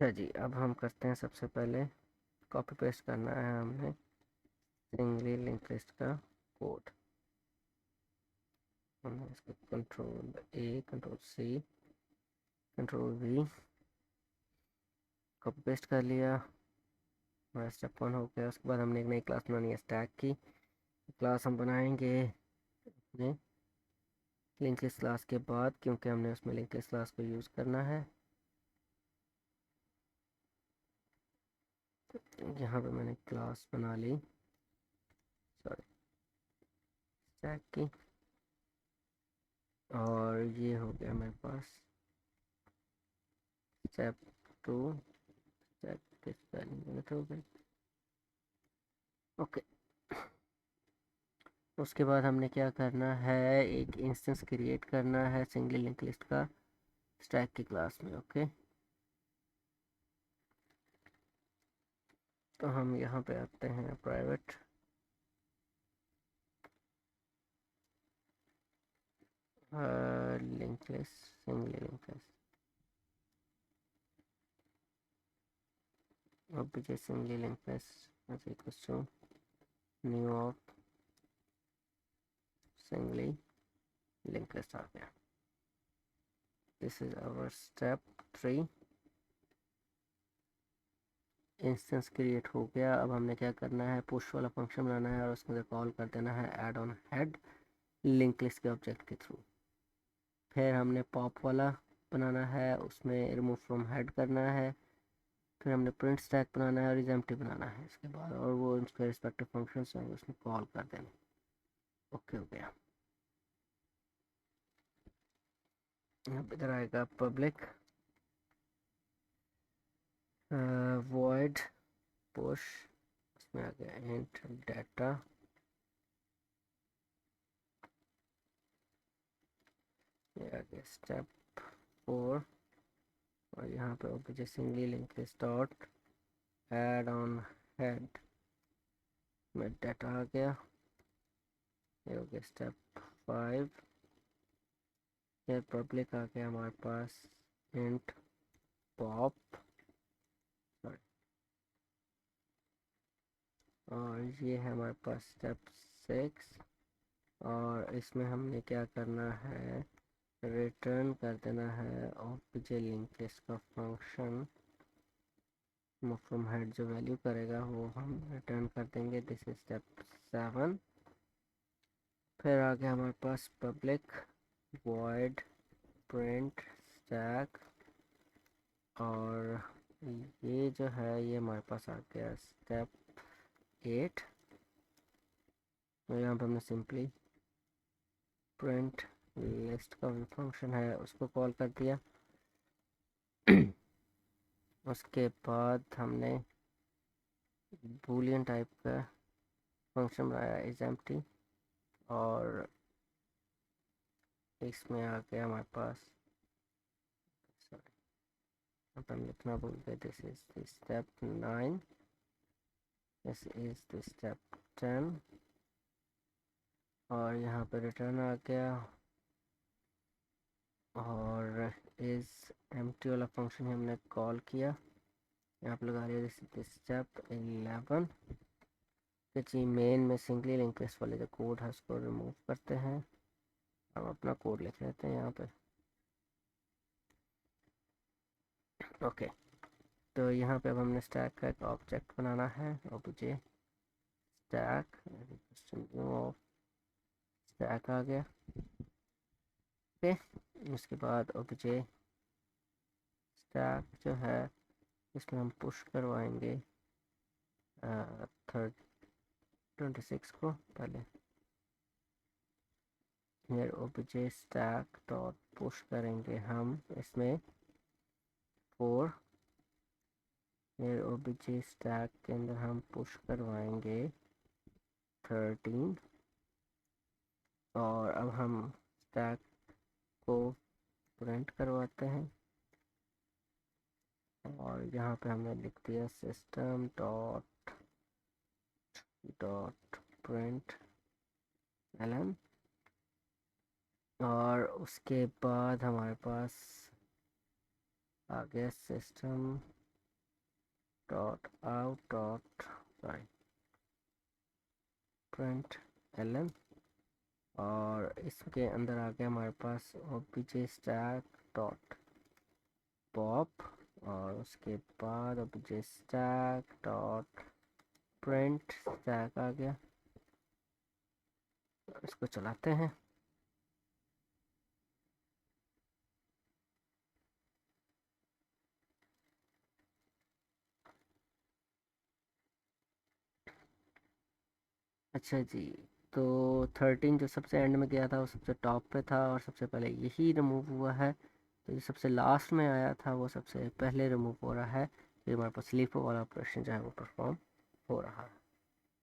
अच्छा जी, अब हम करते हैं। सबसे पहले कॉपी पेस्ट करना है हमने सिंगली लिंक लिस्ट का कोड। हमने इसको control A, control C, control V copy paste कर लिया। हमारा स्टेप 1 हो गया। उसके बाद हमने एक नई क्लास बनानी है स्टैक की। क्लास हम बनाएंगे अपने लिंक लिस्ट क्लास के बाद, क्योंकि हमने उसमें लिंक लिस्ट क्लास को यूज़ करना है। यहाँ पे मैंने क्लास बना ली, सॉरी, स्टैक की। और ये हो गया मेरे पास स्टेप 2। स्टैक की स्पेलिंग गलत हो गई। ओके, उसके बाद हमने क्या करना है, एक इंस्टेंस क्रिएट करना है सिंगल लिंक लिस्ट का स्टैक की क्लास में। ओके, तो हम यहाँ पे आते हैं private link list, single link list, object single link list equals to new of singly link list आ गया। This is our step 3। Instance create हो गया। अब हमने क्या करना है, पुश वाला फंक्शन बनाना है और उसके अंदर कॉल कर देना है add on head link list के ऑब्जेक्ट के थ्रू। फिर हमने पॉप वाला बनाना है, उसमें रिमूव फ्रॉम हेड करना है। फिर हमने प्रिंट स्टैक बनाना है और इज़ बनाना है इसके बाद, और वो उसके रिस्पेक्टिव फंक्शंस हैं उसमें कॉल कर देना। ओके हो गया। अब इधर आएगा पब्लिक वॉइड पुश, उसमें आ गया इंट डाटा। ये आ गया स्टेप 4। और यहाँ पे okay singly link list dot add on head में डाटा आ गया। ये हो गया स्टेप 5। ये पब्लिक आ गया हमारे पास इंट पॉप, और ये है हमारे पास स्टेप 6। और इसमें हमने क्या करना है, रिटर्न कर देना है ऑब्जेक्ट लिंक लिस्ट का फंक्शन। फ्रॉम हेड जो वैल्यू करेगा वो हम रिटर्न कर देंगे। This is step 7। फिर आ गया हमारे पास पब्लिक वॉइड प्रिंट स्टैक, और ये जो है ये हमारे पास आ गया स्टेप 8। तो यहाँ पे हमने सिंपली प्रिंट लिस्ट का भी फंक्शन है उसको कॉल कर दिया। उसके बाद हमने बूलियन टाइप का फंक्शन बनाया इज एम्प्टी, और इसमें आ गया हमारे पास, सॉरी अपन लिखना भूल गए, this is the step 9, this is the step 10। और यहाँ पे रिटर्न आ गया, और इस एम्प्टी वाला फंक्शन हमने कॉल किया। यहाँ पे लगा लिया दिस स्टेप 11। तो जी मेन में सिंगली लिंक लिस्ट वाले जो कोड है उसको रिमूव करते हैं। हम अपना कोड लिख लेते हैं यहाँ पे। ओके, तो यहाँ पे अब हमने स्टैक का एक ऑब्जेक्ट बनाना है, ऑब्जेक्ट स्टैक ऑफ स्टैक आ गया। ओके, उसके बाद ऑब्जेक्ट स्टैक जो है इसमें हम पुश करवाएंगे 26 को पहले। फिर ऑब्जेक्ट स्टैक डॉट पुश करेंगे हम इसमें 4। फिर ऑब्जेक्ट स्टैक के अंदर हम पुश करवाएंगे 13। और अब हम स्टैक को प्रिंट करवाते हैं, और यहाँ पे हमने लिख दिया system dot dot println. और उसके बाद हमारे पास आ गया system dot out dot sorry print ln, और इसके अंदर आ गया हमारे पास obj stack डॉट पॉप, और उसके बाद obj stack dot print stack आ गया। इसको चलाते हैं। अच्छा जी, तो 13 जो सबसे एंड में गया था वो सबसे टॉप पे था और सबसे पहले यही रिमूव हुआ है। तो जो सबसे लास्ट में आया था वो सबसे पहले रिमूव हो रहा है। फिर हमारे पास लीफ वाला ऑपरेशन जो है वो परफॉर्म हो रहा है।